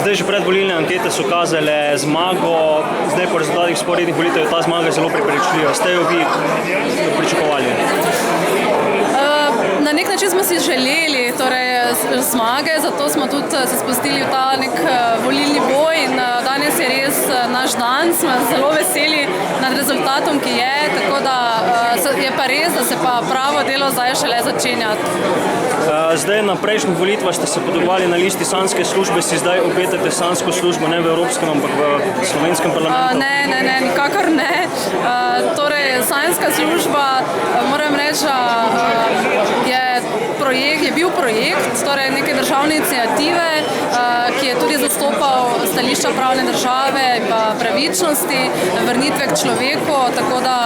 Zdaj že predvolilne ankete so kazale zmago, zdaj po rezultatih sporednih volitev je ta zmaga zelo prepričljiva. Ste jo vi pričakovali? Na nek način smo si želeli zmage, zato smo tudi se spustili v ta nek volilni boj in danes je res naš dan, smo zelo veseli nad rezultatom, ki je, tako da je pa res, da se pa pravo delo zdaj šele začenja. Zdaj na prejšnjih volitvah ste se potegovali na listi sanjske službe, si zdaj obetate sanjsko službo ne v Evropskem, ampak v slovenskem parlamentu? Ne, nikakor ne. Torej, sanjska služba, moram reči, je bil projekt, torej neke državne iniciative, ki je tudi zastopal stališča pravne države in pravičnosti, vrnitve k človeku, tako da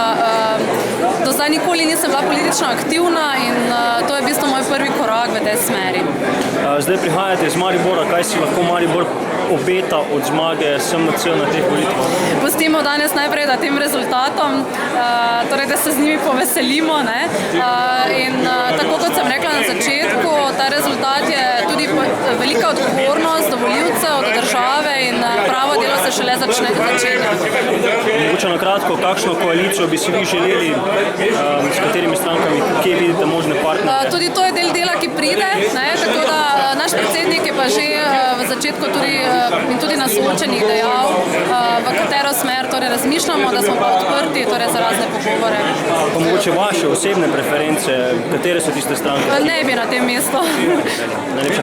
do zdaj nikoli nisem bila politično aktivna in to je v bistvu moj prvi korak v tej smeri. Zdaj prihajate iz Maribora, kaj si lahko Maribor obeta od zmage SMC na teh volitvah? Pustimo danes najprej tem rezultatom, torej da se z njimi poveselimo, ne? In tako kot sem rekla na začetku, ta rezultat je tudi velika odgovornost do volivcev, do države in pravo delo se šele začenja. Mogoče na kratko, kakšno koalicijo bi si vi želeli, s katerimi strankami, kje vidite možne partnerje? Tudi to je del dela, ki pride, ne? Tako da naš predsednik je pa že v začetku tudi na soočenjih dejal, v katero smer razmišljamo, da smo pa odprti za razne pogovore. Pa mogoče vaše osebne preference, katere so tiste stranke? Ne bi na tem mestu.